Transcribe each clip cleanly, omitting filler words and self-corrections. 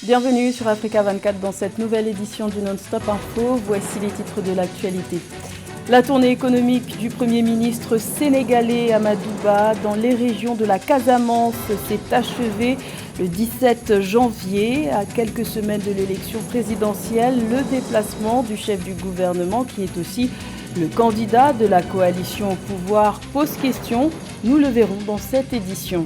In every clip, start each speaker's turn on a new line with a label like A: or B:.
A: Bienvenue sur Africa 24 dans cette nouvelle édition du Non-Stop Info. Voici les titres de l'actualité. La tournée économique du Premier ministre sénégalais Amadou Ba dans les régions de la Casamance s'est achevée le 17 janvier. À quelques semaines de l'élection présidentielle, le déplacement du chef du gouvernement, qui est aussi le candidat de la coalition au pouvoir, pose question. Nous le verrons dans cette édition.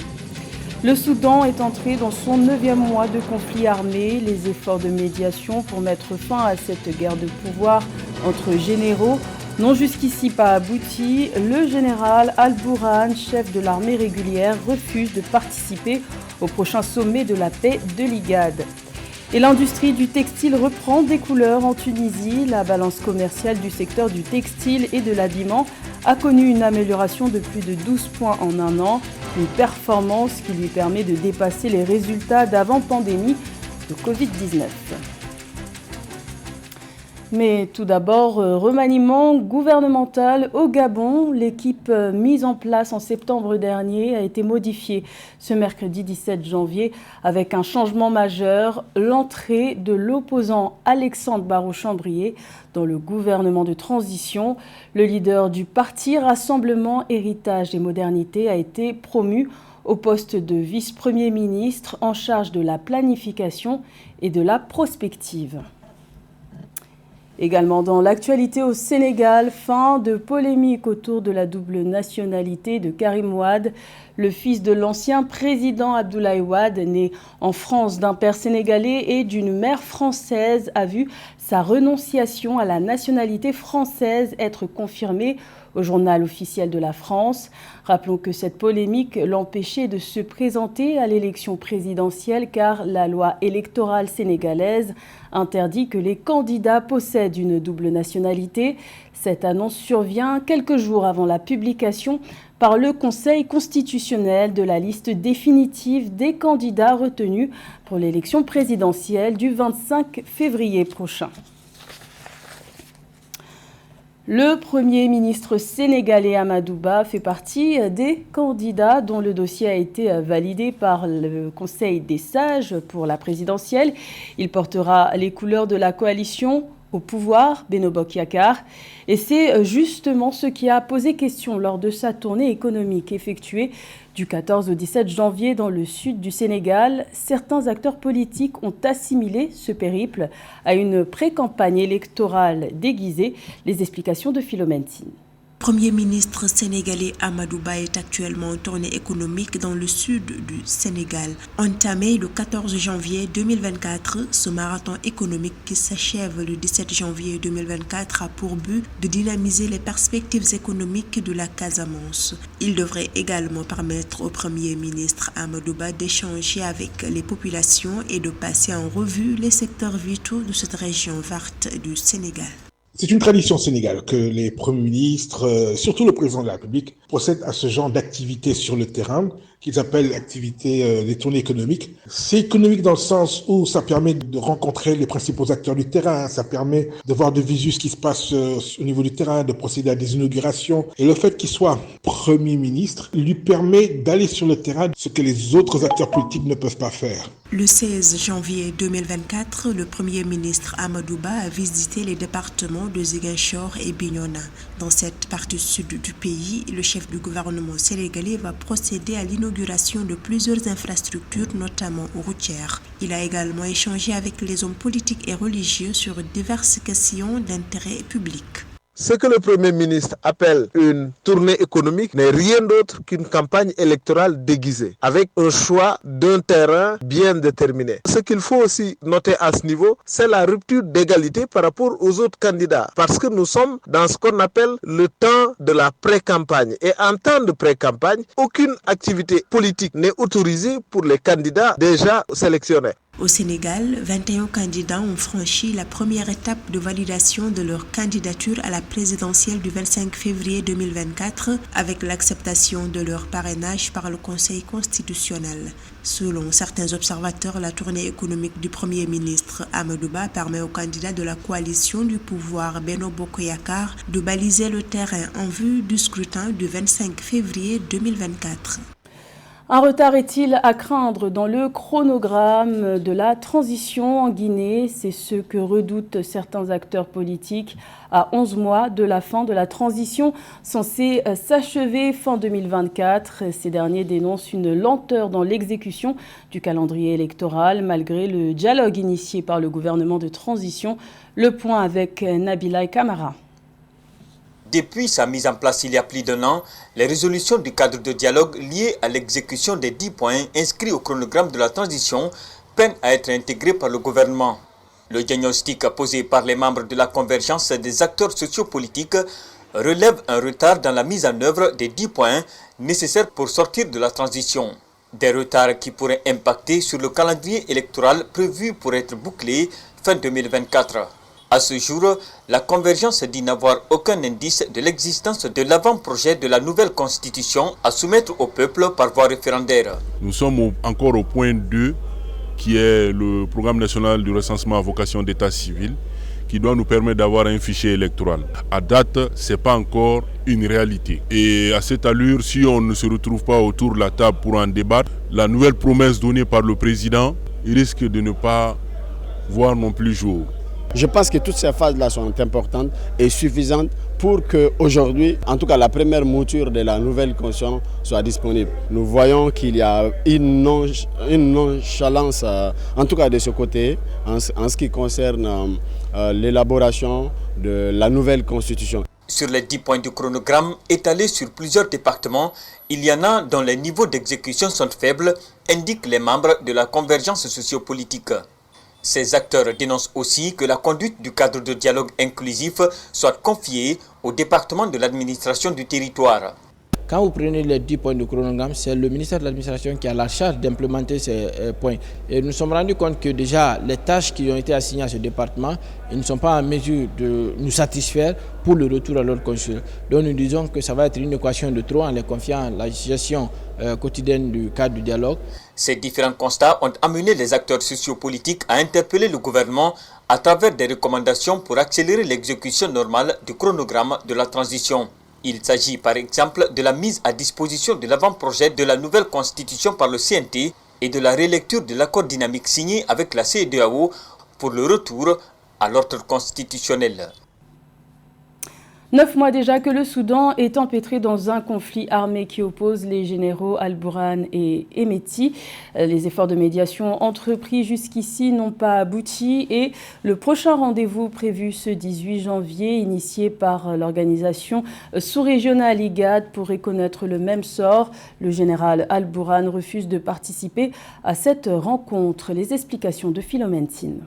A: Le Soudan est entré dans son 9e mois de conflit armé. Les efforts de médiation pour mettre fin à cette guerre de pouvoir entre généraux n'ont jusqu'ici pas abouti. Le général Al-Bourhan, chef de l'armée régulière, refuse de participer au prochain sommet de la paix de l'IGAD. Et l'industrie du textile reprend des couleurs en Tunisie. La balance commerciale du secteur du textile et de l'habillement a connu une amélioration de plus de 12 points en un an, une performance qui lui permet de dépasser les résultats d'avant-pandémie de Covid-19. Mais tout d'abord, remaniement gouvernemental au Gabon. L'équipe mise en place en septembre dernier a été modifiée ce mercredi 17 janvier avec un changement majeur, l'entrée de l'opposant Alexandre Barrot-Chambrier dans le gouvernement de transition. Le leader du parti Rassemblement, Héritage et Modernité a été promu au poste de vice-premier ministre en charge de la planification et de la prospective. Également dans l'actualité au Sénégal, fin de polémique autour de la double nationalité de Karim Wade. Le fils de l'ancien président Abdoulaye Wade, né en France d'un père sénégalais et d'une mère française, a vu sa renonciation à la nationalité française être confirmée au journal officiel de la France. Rappelons que cette polémique l'empêchait de se présenter à l'élection présidentielle car la loi électorale sénégalaise interdit que les candidats possèdent une double nationalité. Cette annonce survient quelques jours avant la publication par le Conseil constitutionnel de la liste définitive des candidats retenus pour l'élection présidentielle du 25 février prochain. Le Premier ministre sénégalais Amadou Ba fait partie des candidats dont le dossier a été validé par le Conseil des sages pour la présidentielle. Il portera les couleurs de la coalition au pouvoir, Benno Bokk Yakaar. Et c'est justement ce qui a posé question lors de sa tournée économique effectuée du 14 au 17 janvier dans le sud du Sénégal. Certains acteurs politiques ont assimilé ce périple à une pré-campagne électorale déguisée. Les explications de Philomène Tine.
B: Le Premier ministre sénégalais Amadou Ba est actuellement en tournée économique dans le sud du Sénégal. Entamé le 14 janvier 2024, ce marathon économique qui s'achève le 17 janvier 2024 a pour but de dynamiser les perspectives économiques de la Casamance. Il devrait également permettre au Premier ministre Amadou Ba d'échanger avec les populations et de passer en revue les secteurs vitaux de cette région verte du Sénégal.
C: C'est une tradition sénégale que les premiers ministres, surtout le président de la République, procèdent à ce genre d'activité sur le terrain, qu'ils appellent l'activité des tournées économiques. C'est économique dans le sens où ça permet de rencontrer les principaux acteurs du terrain, ça permet de voir de visu ce qui se passe au niveau du terrain, de procéder à des inaugurations. Et le fait qu'il soit Premier ministre lui permet d'aller sur le terrain, ce que les autres acteurs politiques ne peuvent pas faire.
B: Le 16 janvier 2024, le Premier ministre Amadou Ba a visité les départements de Ziguinchor et Bignona. Dans cette partie sud du pays, le chef du gouvernement sénégalais va procéder à l'inauguration de plusieurs infrastructures, notamment routières. Il a également échangé avec les hommes politiques et religieux sur diverses questions d'intérêt public.
D: Ce que le Premier ministre appelle une tournée économique n'est rien d'autre qu'une campagne électorale déguisée, avec un choix d'un terrain bien déterminé. Ce qu'il faut aussi noter à ce niveau, c'est la rupture d'égalité par rapport aux autres candidats, parce que nous sommes dans ce qu'on appelle le temps de la pré-campagne. Et en temps de pré-campagne, aucune activité politique n'est autorisée pour les candidats déjà sélectionnés.
B: Au Sénégal, 21 candidats ont franchi la première étape de validation de leur candidature à la présidentielle du 25 février 2024 avec l'acceptation de leur parrainage par le Conseil constitutionnel. Selon certains observateurs, la tournée économique du Premier ministre Amadou Ba permet aux candidats de la coalition du pouvoir Benno Bokk Yakaar de baliser le terrain en vue du scrutin du 25 février 2024.
A: Un retard est-il à craindre dans le chronogramme de la transition en Guinée? C'est ce que redoutent certains acteurs politiques à 11 mois de la fin de la transition censée s'achever fin 2024. Ces derniers dénoncent une lenteur dans l'exécution du calendrier électoral malgré le dialogue initié par le gouvernement de transition. Le point avec Nabila Kamara.
E: Depuis sa mise en place il y a plus d'1 an, les résolutions du cadre de dialogue liées à l'exécution des 10 points inscrits au chronogramme de la transition peinent à être intégrées par le gouvernement. Le diagnostic posé par les membres de la convergence des acteurs sociopolitiques relève un retard dans la mise en œuvre des 10 points nécessaires pour sortir de la transition. Des retards qui pourraient impacter sur le calendrier électoral prévu pour être bouclé fin 2024. À ce jour, la convergence dit n'avoir aucun indice de l'existence de l'avant-projet de la nouvelle constitution à soumettre au peuple par voie référendaire.
F: Nous sommes encore au point 2, qui est le programme national du recensement à vocation d'état civil, qui doit nous permettre d'avoir un fichier électoral. À date, ce n'est pas encore une réalité. Et à cette allure, si on ne se retrouve pas autour de la table pour en débattre, la nouvelle promesse donnée par le président risque de ne pas voir non plus jour.
G: Je pense que toutes ces phases-là sont importantes et suffisantes pour qu'aujourd'hui, en tout cas la première mouture de la nouvelle constitution soit disponible. Nous voyons qu'il y a une nonchalance, en tout cas de ce côté, en ce qui concerne l'élaboration de la nouvelle constitution.
E: Sur les 10 points du chronogramme étalés sur plusieurs départements, il y en a dont les niveaux d'exécution sont faibles, indiquent les membres de la convergence sociopolitique. Ces acteurs dénoncent aussi que la conduite du cadre de dialogue inclusif soit confiée au département de l'administration du territoire.
H: Quand vous prenez les 10 points du chronogramme, c'est le ministère de l'administration qui a la charge d'implémenter ces points. Et nous nous sommes rendus compte que déjà les tâches qui ont été assignées à ce département, ils ne sont pas en mesure de nous satisfaire pour le retour à l'ordre constitutionnel. Donc nous disons que ça va être une équation de trop en les confiant la gestion quotidienne du cadre du dialogue.
E: Ces différents constats ont amené les acteurs sociopolitiques à interpeller le gouvernement à travers des recommandations pour accélérer l'exécution normale du chronogramme de la transition. Il s'agit par exemple de la mise à disposition de l'avant-projet de la nouvelle constitution par le CNT et de la relecture de l'accord dynamique signé avec la CEDEAO pour le retour à l'ordre constitutionnel.
A: 9 mois déjà que le Soudan est empêtré dans un conflit armé qui oppose les généraux Al-Burhan et Hemeti. Les efforts de médiation entrepris jusqu'ici n'ont pas abouti et le prochain rendez-vous prévu ce 18 janvier, initié par l'organisation sous-régionale IGAD, pourrait connaître le même sort. Le général Al-Burhan refuse de participer à cette rencontre. Les explications de Philomène Sine.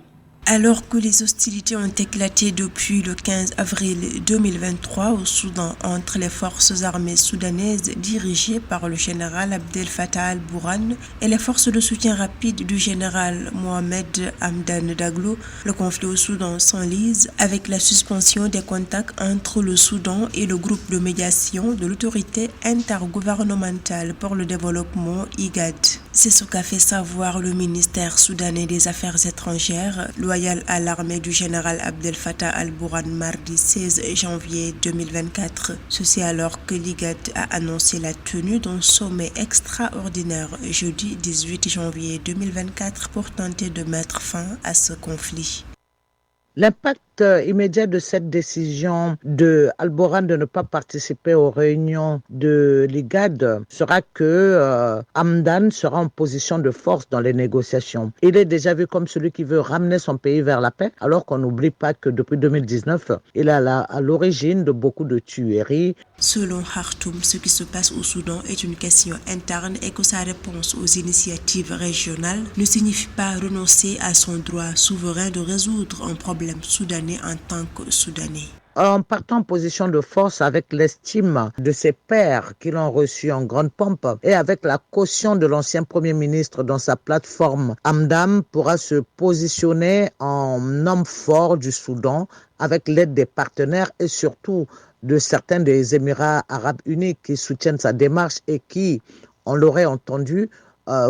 B: Alors que les hostilités ont éclaté depuis le 15 avril 2023 au Soudan entre les forces armées soudanaises dirigées par le général Abdel Fattah al-Burhan et les forces de soutien rapide du général Mohamed Hamdan Daglo, le conflit au Soudan s'enlise avec la suspension des contacts entre le Soudan et le groupe de médiation de l'autorité intergouvernementale pour le développement IGAD. C'est ce qu'a fait savoir le ministère soudanais des Affaires étrangères, loyal à l'armée du général Abdel Fattah al-Burhan mardi 16 janvier 2024. Ceci alors que l'IGAD a annoncé la tenue d'un sommet extraordinaire jeudi 18 janvier 2024 pour tenter de mettre fin à ce conflit.
I: L'impact immédiat de cette décision de Al-Burhan de ne pas participer aux réunions de l'IGAD sera que Hamdan sera en position de force dans les négociations. Il est déjà vu comme celui qui veut ramener son pays vers la paix, alors qu'on n'oublie pas que depuis 2019, il est à l'origine de beaucoup de tueries.
B: Selon Khartoum, ce qui se passe au Soudan est une question interne et que sa réponse aux initiatives régionales ne signifie pas renoncer à son droit souverain de résoudre un problème soudanais en tant que Soudanais.
I: En partant en position de force avec l'estime de ses pairs qui l'ont reçu en grande pompe et avec la caution de l'ancien Premier ministre dans sa plateforme, Hamdan pourra se positionner en homme fort du Soudan avec l'aide des partenaires et surtout de certains des Émirats arabes unis qui soutiennent sa démarche et qui, on l'aurait entendu,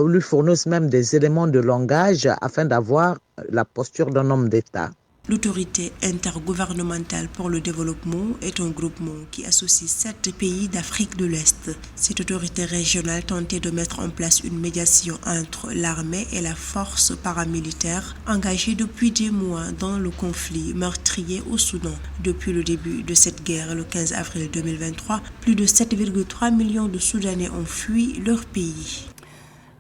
I: lui fournissent même des éléments de langage afin d'avoir la posture d'un homme d'État.
B: L'autorité intergouvernementale pour le développement est un groupement qui associe 7 pays d'Afrique de l'Est. Cette autorité régionale tentait de mettre en place une médiation entre l'armée et la force paramilitaire engagée depuis des mois dans le conflit meurtrier au Soudan. Depuis le début de cette guerre, le 15 avril 2023, plus de 7,3 millions de Soudanais ont fui leur pays.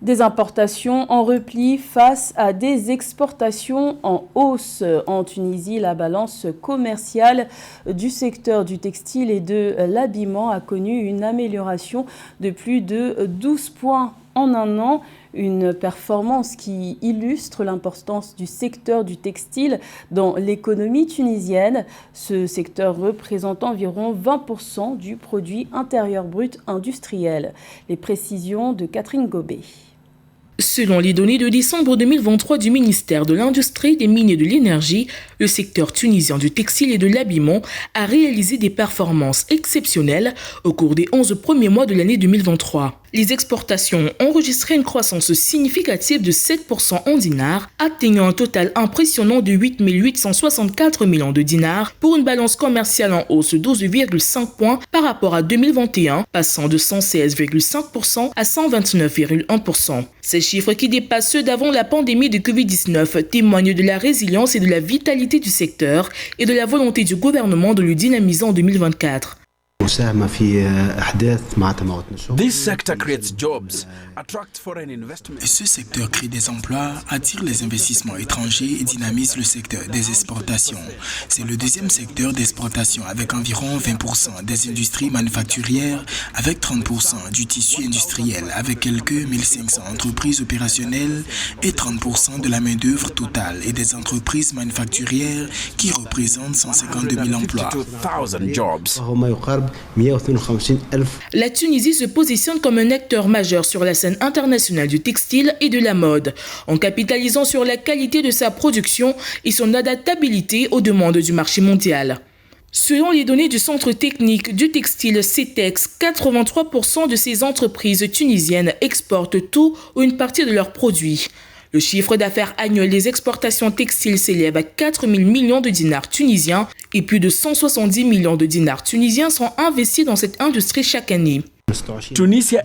A: Des importations en repli face à des exportations en hausse. En Tunisie, la balance commerciale du secteur du textile et de l'habillement a connu une amélioration de plus de 12 points en un an. Une performance qui illustre l'importance du secteur du textile dans l'économie tunisienne. Ce secteur représente environ 20% du produit intérieur brut industriel. Les précisions de Catherine Gobet.
J: Selon les données de décembre 2023 du ministère de l'Industrie, des Mines et de l'Énergie, le secteur tunisien du textile et de l'habillement a réalisé des performances exceptionnelles au cours des 11 premiers mois de l'année 2023. Les exportations ont enregistré une croissance significative de 7% en dinars, atteignant un total impressionnant de 8 864 millions de dinars pour une balance commerciale en hausse de 12,5 points par rapport à 2021, passant de 116,5% à 129,1%. Ces chiffres qui dépassent ceux d'avant la pandémie de Covid-19 témoignent de la résilience et de la vitalité du secteur et de la volonté du gouvernement de le dynamiser en 2024.
K: This sector creates jobs, attracts foreign investment. Ce secteur crée des emplois, attire les investissements étrangers et dynamise le secteur des exportations. C'est le deuxième secteur d'exportation avec environ 20% des industries manufacturières, avec 30% du tissu industriel, avec quelques 1500 entreprises opérationnelles et 30% de la main-d'œuvre totale et des entreprises manufacturières qui représentent 152 000 emplois.
J: La Tunisie se positionne comme un acteur majeur sur la scène internationale du textile et de la mode, en capitalisant sur la qualité de sa production et son adaptabilité aux demandes du marché mondial. Selon les données du Centre technique du textile CETEX, 83% de ces entreprises tunisiennes exportent tout ou une partie de leurs produits. Le chiffre d'affaires annuel des exportations textiles s'élève à 4 000 millions de dinars tunisiens et plus de 170 millions de dinars tunisiens sont investis dans cette industrie chaque année.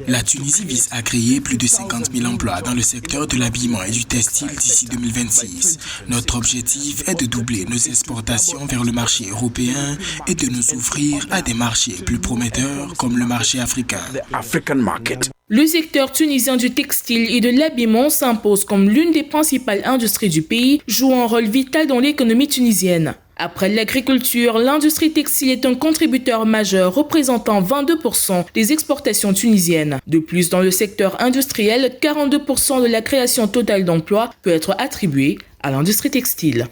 K: La Tunisie vise à créer plus de 50 000 emplois dans le secteur de l'habillement et du textile d'ici 2026. Notre objectif est de doubler nos exportations vers le marché européen et de nous ouvrir à des marchés plus prometteurs comme le marché africain.
J: Le secteur tunisien du textile et de l'habillement s'impose comme l'une des principales industries du pays, jouant un rôle vital dans l'économie tunisienne. Après l'agriculture, l'industrie textile est un contributeur majeur représentant 22% des exportations tunisiennes. De plus, dans le secteur industriel, 42% de la création totale d'emplois peut être attribuée à l'industrie textile.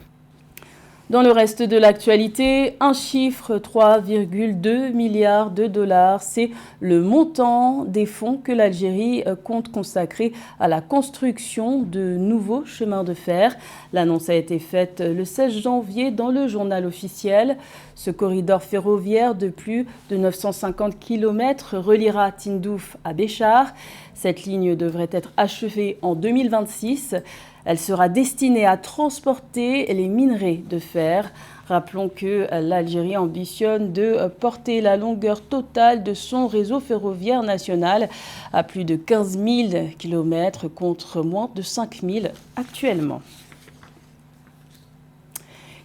A: Dans le reste de l'actualité, un chiffre, 3,2 milliards de dollars, c'est le montant des fonds que l'Algérie compte consacrer à la construction de nouveaux chemins de fer. L'annonce a été faite le 16 janvier dans le journal officiel. Ce corridor ferroviaire de plus de 950 km reliera Tindouf à Béchar. Cette ligne devrait être achevée en 2026. Elle sera destinée à transporter les minerais de fer. Rappelons que l'Algérie ambitionne de porter la longueur totale de son réseau ferroviaire national à plus de 15 000 km contre moins de 5 000 actuellement.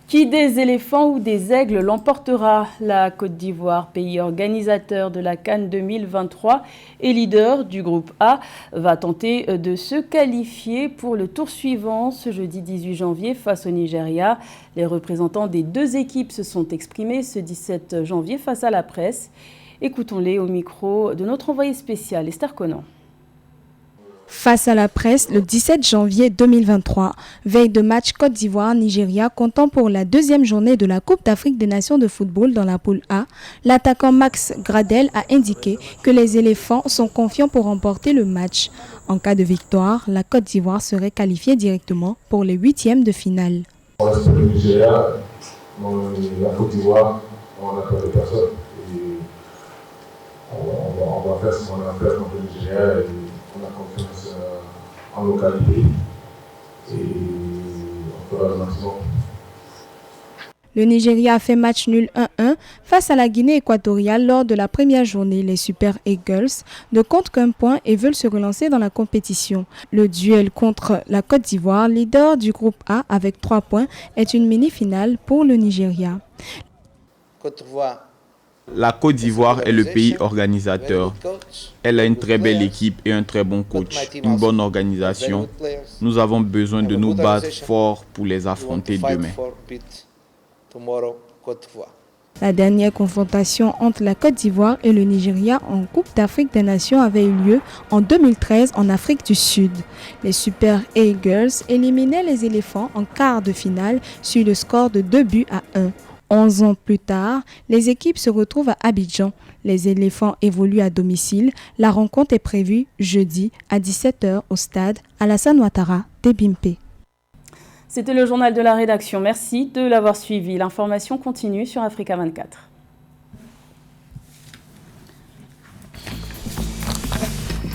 A: Qui des éléphants ou des aigles l'emportera? La Côte d'Ivoire, pays organisateur de la CAN 2023 et leader du groupe A, va tenter de se qualifier pour le tour suivant ce jeudi 18 janvier face au Nigeria. Les représentants des deux équipes se sont exprimés ce 17 janvier face à la presse. Écoutons-les au micro de notre envoyé spécial Esther Conan.
L: Face à la presse le 17 janvier 2023, veille de match Côte d'Ivoire-Nigeria comptant pour la deuxième journée de la Coupe d'Afrique des Nations de football dans la poule A, l'attaquant Max Gradel a indiqué que les éléphants sont confiants pour remporter le match. En cas de victoire, la Côte d'Ivoire serait qualifiée directement pour les huitièmes de finale.
M: On reste le Nigeria, la Côte d'Ivoire, on n'a peur de personne. Et on va faire ce qu'on a à faire contre le Nigeria. On a confiance en nos qualités et on fera le maximum.
L: Le Nigeria a fait match nul 1-1 face à la Guinée équatoriale lors de la première journée. Les Super Eagles ne comptent qu'un point et veulent se relancer dans la compétition. Le duel contre la Côte d'Ivoire, leader du groupe A avec 3 points, est une mini-finale pour le Nigeria.
N: La Côte d'Ivoire est le pays organisateur. Elle a une très belle équipe et un très bon coach, une bonne organisation. Nous avons besoin de nous battre fort pour les affronter demain.
L: La dernière confrontation entre la Côte d'Ivoire et le Nigeria en Coupe d'Afrique des Nations avait eu lieu en 2013 en Afrique du Sud. Les Super Eagles éliminaient les éléphants en quart de finale sur le score de 2-1. 11 ans plus tard, les équipes se retrouvent à Abidjan. Les éléphants évoluent à domicile. La rencontre est prévue jeudi à 17h au stade Alassane Ouattara d'Ebimpe.
A: C'était le journal de la rédaction. Merci de l'avoir suivi. L'information continue sur Africa 24.